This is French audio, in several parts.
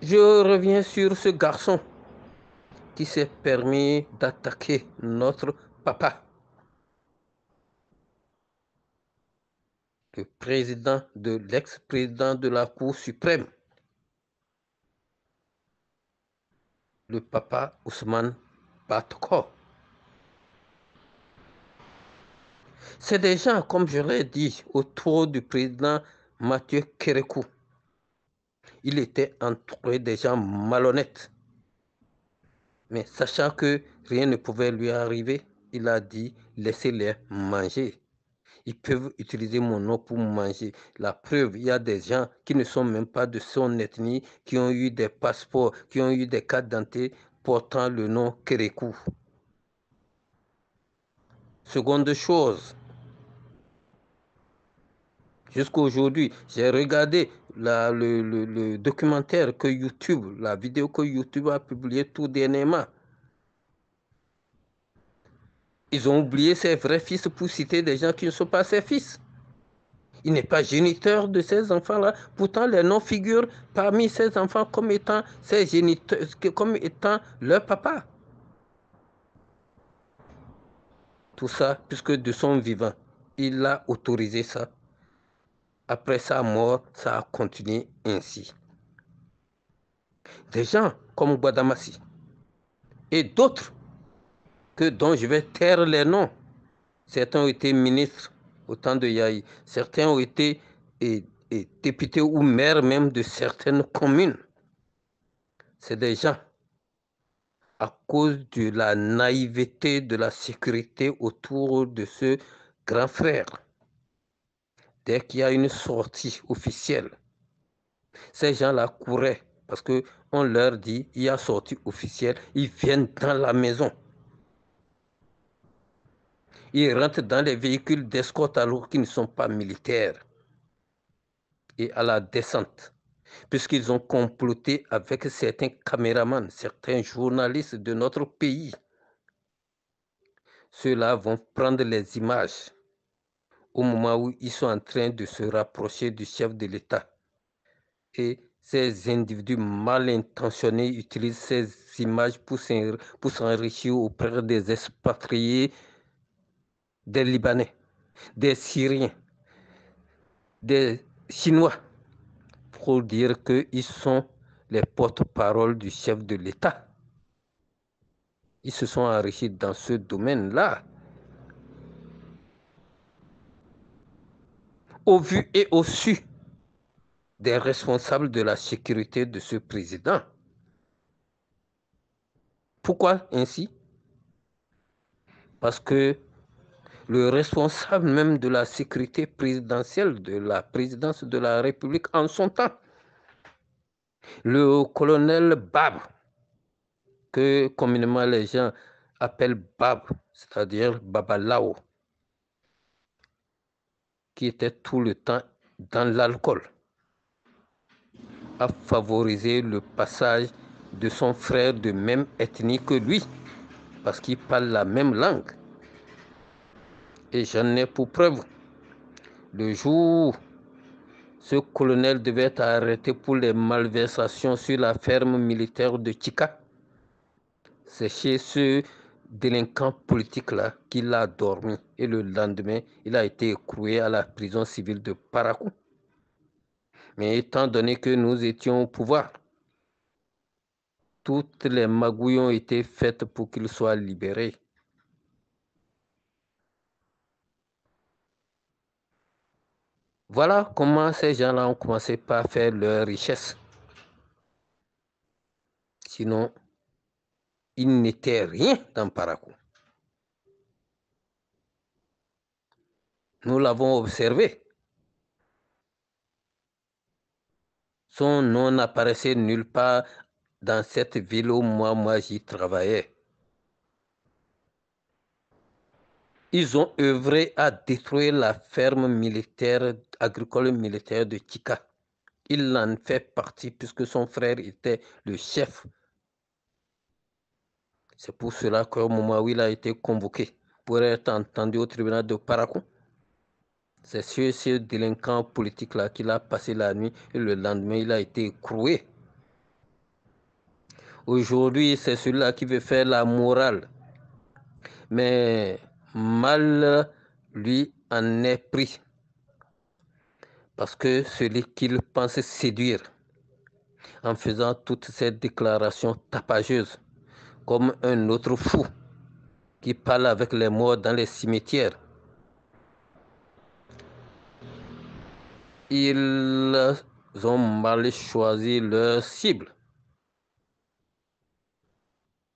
Je reviens sur ce garçon qui s'est permis d'attaquer notre papa, le président de l'ex-président de la Cour suprême, le papa Ousmane Batko. C'est des gens, comme je l'ai dit, autour du président Mathieu Kérékou. Il était entouré des gens malhonnêtes. Mais sachant que rien ne pouvait lui arriver, il a dit laissez-les manger. Ils peuvent utiliser mon nom pour manger. La preuve, il y a des gens qui ne sont même pas de son ethnie, qui ont eu des passeports, qui ont eu des cartes d'identité portant le nom Kérékou. Seconde chose, jusqu'à aujourd'hui, j'ai regardé le documentaire que YouTube, la vidéo que YouTube a publiée tout dernièrement. Ils ont oublié ses vrais fils pour citer des gens qui ne sont pas ses fils. Il n'est pas géniteur de ces enfants-là. Pourtant, les noms figurent parmi ces enfants comme étant ses géniteurs, comme étant leur papa. Tout ça, puisque de son vivant, il a autorisé ça. Après sa mort, ça a continué ainsi. Des gens comme Guadamassi et d'autres dont je vais taire les noms. Certains ont été ministres au temps de Yahi. Certains ont été députés ou maires même de certaines communes. C'est des gens, à cause de la naïveté de la sécurité autour de ce grand frère. Dès qu'il y a une sortie officielle, ces gens-là couraient parce qu'on leur dit il y a sortie officielle, ils viennent dans la maison. Ils rentrent dans les véhicules d'escorte alors qu'ils ne sont pas militaires. Et à la descente, puisqu'ils ont comploté avec certains caméramans, certains journalistes de notre pays. Ceux-là vont prendre les images au moment où ils sont en train de se rapprocher du chef de l'État. Et ces individus mal intentionnés utilisent ces images pour s'enrichir auprès des expatriés, des Libanais, des Syriens, des Chinois, pour dire qu'ils sont les porte-paroles du chef de l'État. Ils se sont enrichis dans ce domaine-là. Au vu et au su des responsables de la sécurité de ce président. Pourquoi ainsi? Parce que le responsable même de la sécurité présidentielle de la présidence de la République en son temps, le colonel Bab, que communément les gens appellent Bab, c'est-à-dire Babalao, qui était tout le temps dans l'alcool, a favorisé le passage de son frère de même ethnie que lui, parce qu'il parle la même langue. Et j'en ai pour preuve, le jour où ce colonel devait être arrêté pour les malversations sur la ferme militaire de Chika, c'est chez ce délinquant politique-là qu'il a dormi. Et le lendemain, il a été écroué à la prison civile de Parakou. Mais étant donné que nous étions au pouvoir, toutes les magouilles ont été faites pour qu'il soit libéré. Voilà comment ces gens-là ont commencé par faire leur richesse. Sinon, il n'était rien dans Parakou. Nous l'avons observé. Son nom n'apparaissait nulle part dans cette ville où moi j'y travaillais. Ils ont œuvré à détruire la ferme militaire, agricole militaire de Chika. Il en fait partie puisque son frère était le chef. C'est pour cela qu'au moment où il a été convoqué pour être entendu au tribunal de Parakou, c'est sur ce délinquant politique-là qu'il a passé la nuit et le lendemain, il a été écroué. Aujourd'hui, c'est celui-là qui veut faire la morale. Mais mal lui en est pris. Parce que celui qu'il pense séduire en faisant toutes ces déclarations tapageuses, comme un autre fou qui parle avec les morts dans les cimetières, ils ont mal choisi leur cible.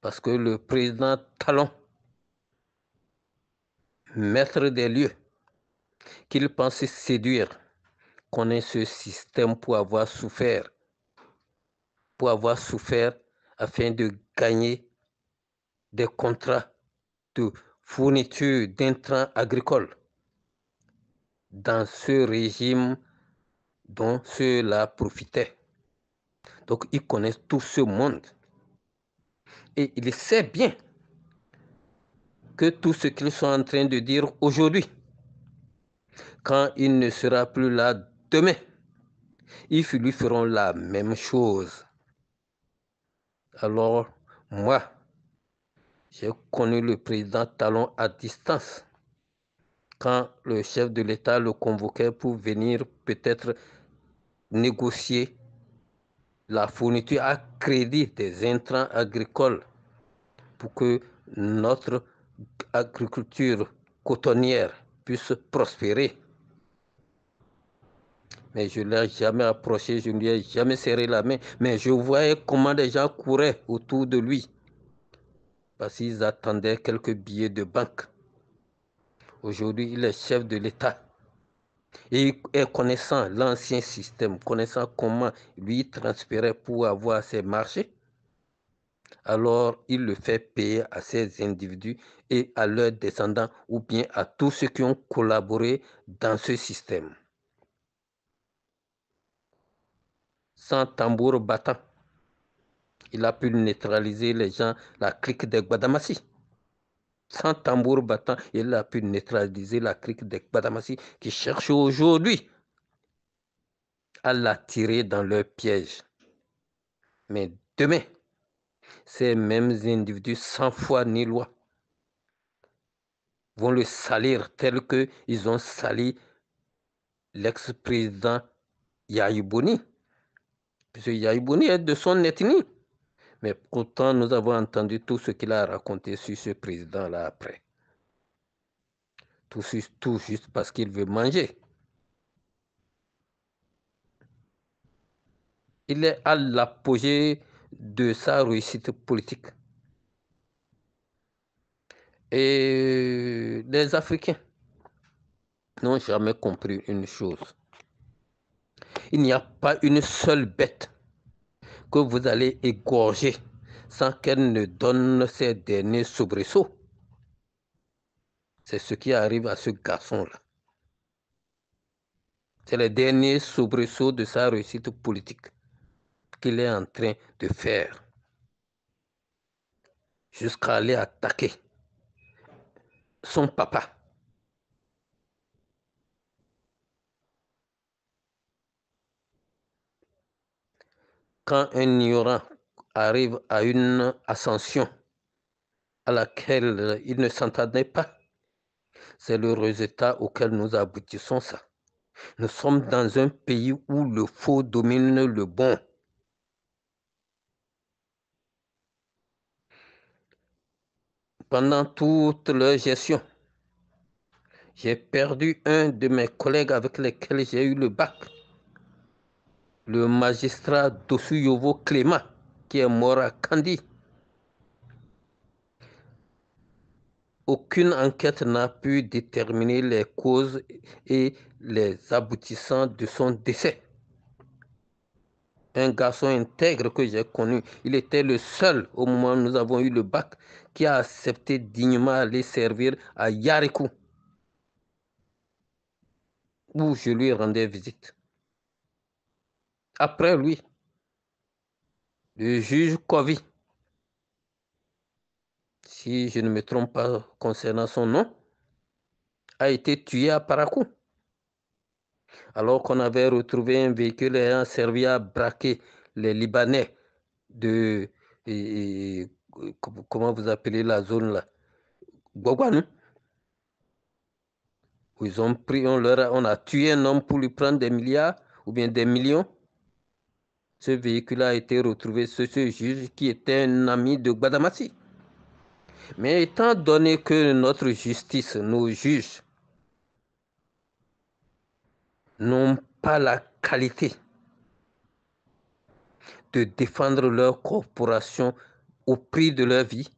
Parce que le président Talon, maître des lieux, qu'il pensait séduire, connaît ce système pour avoir souffert afin de gagner des contrats de fourniture d'intrants agricoles dans ce régime dont ceux-là profitaient. Donc, ils connaissent tout ce monde. Et il sait bien que tout ce qu'ils sont en train de dire aujourd'hui, quand il ne sera plus là demain, ils lui feront la même chose. Alors, moi, j'ai connu le président Talon à distance. Quand le chef de l'État le convoquait pour venir peut-être négocier la fourniture à crédit des intrants agricoles pour que notre agriculture cotonnière puisse prospérer. Mais je ne l'ai jamais approché, je ne lui ai jamais serré la main, mais je voyais comment les gens couraient autour de lui parce qu'ils attendaient quelques billets de banque. Aujourd'hui, il est chef de l'État. Et connaissant l'ancien système, connaissant comment lui transpirait pour avoir ses marchés, alors il le fait payer à ces individus et à leurs descendants ou bien à tous ceux qui ont collaboré dans ce système. Sans tambour battant, il a pu neutraliser les gens, la clique des Gbadamassi. Sans tambour battant, il a pu neutraliser la clique des Gbadamassi qui cherchent aujourd'hui à l'attirer dans leur piège. Mais demain, ces mêmes individus sans foi ni loi vont le salir tel qu'ils ont sali l'ex-président Yahibouni. Puisque Yahibouni est de son ethnie. Mais pourtant, nous avons entendu tout ce qu'il a raconté sur ce président-là après. Tout juste parce qu'il veut manger. Il est à l'apogée de sa réussite politique. Et les Africains n'ont jamais compris une chose. Il n'y a pas une seule bête que vous allez égorger sans qu'elle ne donne ses derniers soubresauts. C'est ce qui arrive à ce garçon-là. C'est les derniers soubresauts de sa réussite politique qu'il est en train de faire jusqu'à aller attaquer son papa. Quand un ignorant arrive à une ascension à laquelle il ne s'entendait pas, c'est le résultat auquel nous aboutissons ça. Nous sommes dans un pays où le faux domine le bon. Pendant toute leur gestion, j'ai perdu un de mes collègues avec lesquels j'ai eu le bac, le magistrat Dosuyovo Clément, qui est mort à Kandi. Aucune enquête n'a pu déterminer les causes et les aboutissants de son décès. Un garçon intègre que j'ai connu, il était le seul au moment où nous avons eu le bac qui a accepté dignement aller servir à Yarikou, où je lui rendais visite. Après lui, le juge Kovi, si je ne me trompe pas concernant son nom, a été tué à Parakou. Alors qu'on avait retrouvé un véhicule ayant servi à braquer les Libanais de et comment vous appelez la zone là? Gogwanou. Où ils ont pris, on a tué un homme pour lui prendre des milliards ou bien des millions. Ce véhicule a été retrouvé sur ce juge qui était un ami de Gbadamassi. Mais étant donné que notre justice, nos juges, n'ont pas la qualité de défendre leur corporation au prix de leur vie,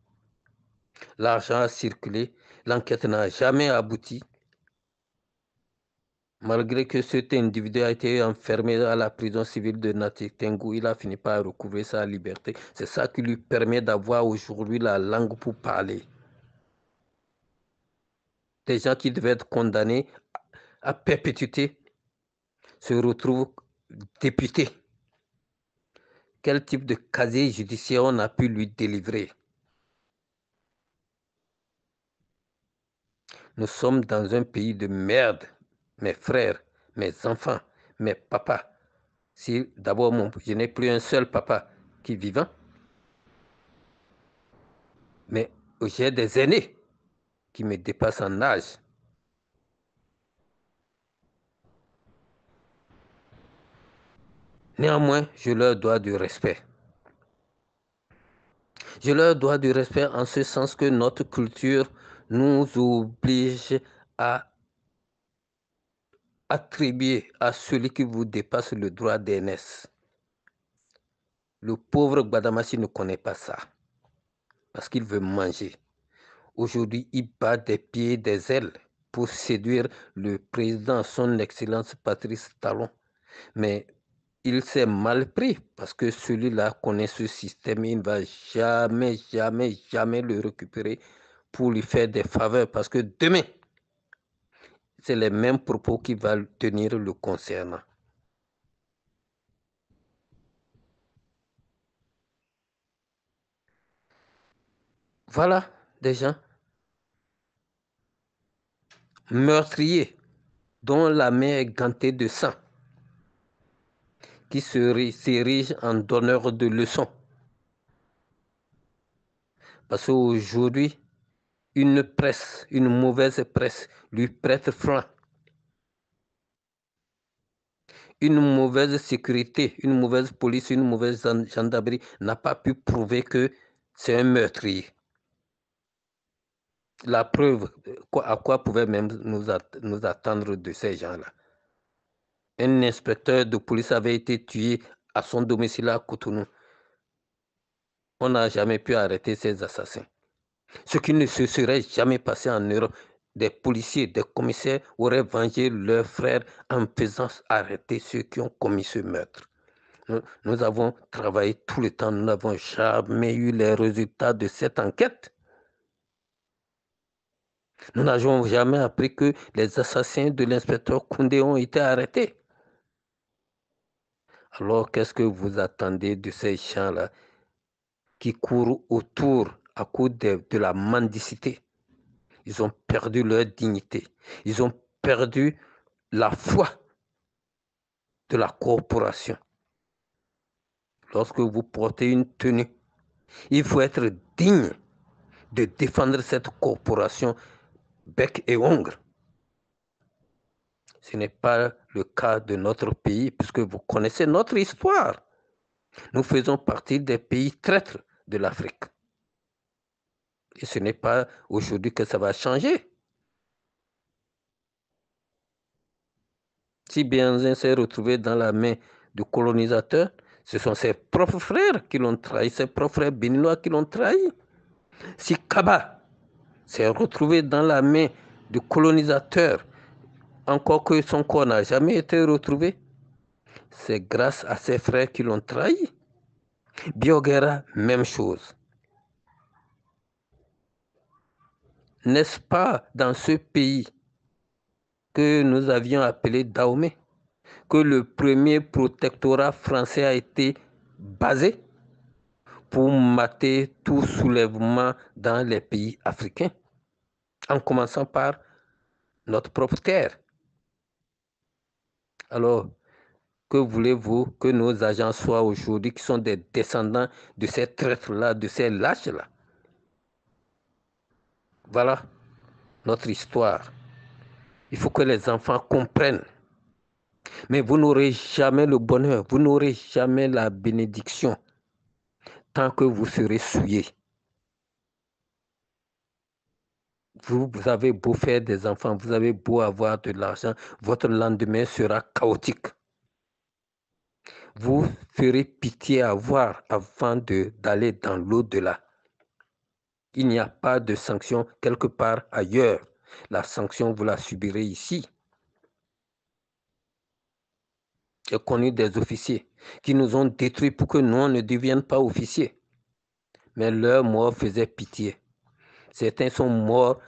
l'argent a circulé, l'enquête n'a jamais abouti. Malgré que cet individu a été enfermé à la prison civile de Natitingou, il a fini par recouvrer sa liberté. C'est ça qui lui permet d'avoir aujourd'hui la langue pour parler. Des gens qui devaient être condamnés à perpétuité se retrouvent députés. Quel type de casier judiciaire on a pu lui délivrer? Nous sommes dans un pays de merde. Mes frères, mes enfants, mes papas. Si d'abord, je n'ai plus un seul papa qui est vivant, mais j'ai des aînés qui me dépassent en âge. Néanmoins, je leur dois du respect. Je leur dois du respect en ce sens que notre culture nous oblige à attribuer à celui qui vous dépasse le droit d'aînesse. Le pauvre Gbadamassi ne connaît pas ça parce qu'il veut manger. Aujourd'hui, il bat des pieds, des ailes pour séduire le président, son Excellence Patrice Talon. Mais il s'est mal pris parce que celui-là connaît ce système. Il ne va jamais, jamais, jamais le récupérer pour lui faire des faveurs parce que demain, c'est les mêmes propos qu'il va tenir le concernant. Voilà des gens meurtriers dont la main est gantée de sang, qui s'érigent en donneurs de leçons. Parce qu'aujourd'hui, une presse, une mauvaise presse, lui prête flanc. Une mauvaise sécurité, une mauvaise police, une mauvaise gendarmerie n'a pas pu prouver que c'est un meurtrier. La preuve, à quoi pouvaient même nous attendre de ces gens-là? Un inspecteur de police avait été tué à son domicile à Cotonou. On n'a jamais pu arrêter ces assassins. Ce qui ne se serait jamais passé en Europe, des policiers, des commissaires auraient vengé leurs frères en faisant arrêter ceux qui ont commis ce meurtre. Nous avons travaillé tout le temps, nous n'avons jamais eu les résultats de cette enquête. Nous n'avons jamais appris que les assassins de l'inspecteur Koundé ont été arrêtés. Alors, qu'est-ce que vous attendez de ces gens-là qui courent autour à cause de la mendicité? Ils ont perdu leur dignité. Ils ont perdu la foi de la corporation. Lorsque vous portez une tenue, il faut être digne de défendre cette corporation bec et ongles. Ce n'est pas le cas de notre pays, puisque vous connaissez notre histoire. Nous faisons partie des pays traîtres de l'Afrique. Et ce n'est pas aujourd'hui que ça va changer. Si Béhanzin s'est retrouvé dans la main du colonisateur, ce sont ses propres frères qui l'ont trahi, ses propres frères béninois qui l'ont trahi. Si Kaba s'est retrouvé dans la main du colonisateur, encore que son corps n'a jamais été retrouvé, c'est grâce à ses frères qui l'ont trahi. Biogera, même chose. N'est-ce pas dans ce pays que nous avions appelé Dahomey que le premier protectorat français a été basé pour mater tout soulèvement dans les pays africains, en commençant par notre propre terre? Alors, Que voulez-vous que nos agents soient aujourd'hui, qui sont des descendants de ces traîtres-là, de ces lâches-là? Voilà notre histoire. Il faut que les enfants comprennent. Mais vous n'aurez jamais le bonheur, vous n'aurez jamais la bénédiction tant que vous serez souillés. Vous avez beau faire des enfants, vous avez beau avoir de l'argent, votre lendemain sera chaotique. Vous ferez pitié à voir avant d'aller dans l'au-delà. Il n'y a pas de sanction quelque part ailleurs. La sanction, vous la subirez ici. J'ai connu des officiers qui nous ont détruits pour que nous, on ne devienne pas officiers. Mais leur mort faisait pitié. Certains sont morts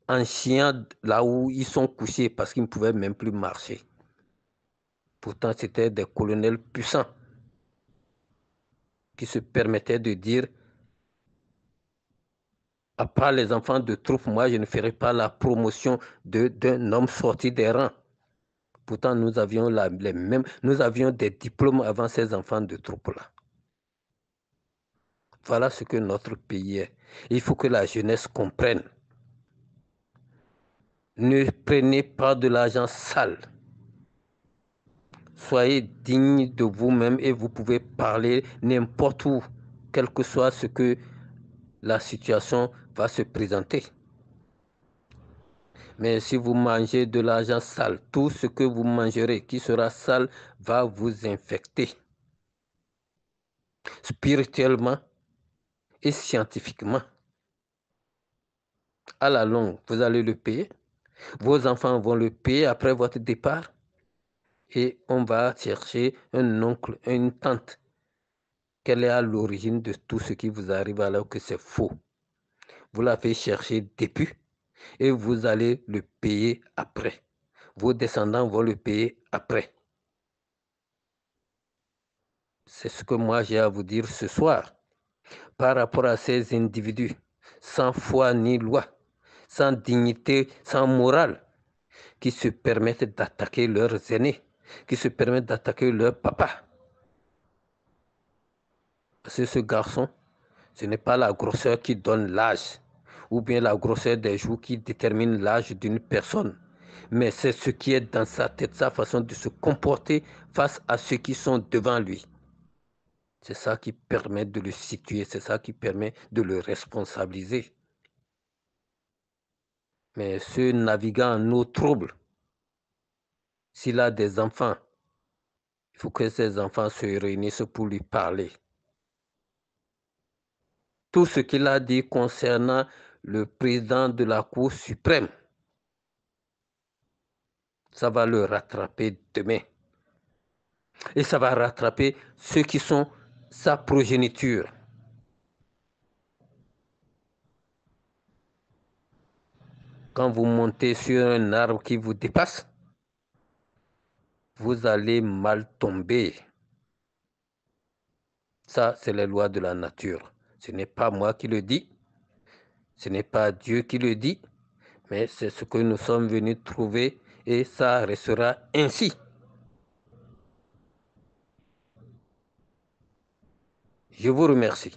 en chiant là où ils sont couchés parce qu'ils ne pouvaient même plus marcher. Pourtant, c'était des colonels puissants qui se permettaient de dire, à part les enfants de troupes, moi, je ne ferai pas la promotion d'un homme sorti des rangs. Pourtant, nous avions nous avions des diplômes avant ces enfants de troupes-là. Voilà ce que notre pays est. Il faut que la jeunesse comprenne. Ne prenez pas de l'argent sale. Soyez digne de vous-même et vous pouvez parler n'importe où, quel que soit ce que la situation va se présenter. Mais si vous mangez de l'argent sale, tout ce que vous mangerez qui sera sale va vous infecter. Spirituellement et scientifiquement. À la longue, vous allez le payer. Vos enfants vont le payer après votre départ. Et on va chercher un oncle, une tante. Quelle est à l'origine de tout ce qui vous arrive alors que c'est faux? Vous l'avez cherché depuis et vous allez le payer après. Vos descendants vont le payer après. C'est ce que moi j'ai à vous dire ce soir par rapport à ces individus sans foi ni loi, sans dignité, sans morale, qui se permettent d'attaquer leurs aînés, qui se permettent d'attaquer leur papa. Parce que ce garçon, ce n'est pas la grosseur qui donne l'âge, ou bien la grosseur des joues qui détermine l'âge d'une personne, mais c'est ce qui est dans sa tête, sa façon de se comporter face à ceux qui sont devant lui. C'est ça qui permet de le situer, c'est ça qui permet de le responsabiliser. Mais ce naviguant en eau trouble, s'il a des enfants, il faut que ces enfants se réunissent pour lui parler. Tout ce qu'il a dit concernant le président de la Cour suprême, ça va le rattraper demain. Et ça va rattraper ceux qui sont sa progéniture. Quand vous montez sur un arbre qui vous dépasse, vous allez mal tomber. Ça, c'est les lois de la nature. Ce n'est pas moi qui le dis, ce n'est pas Dieu qui le dit, mais c'est ce que nous sommes venus trouver et ça restera ainsi. Je vous remercie.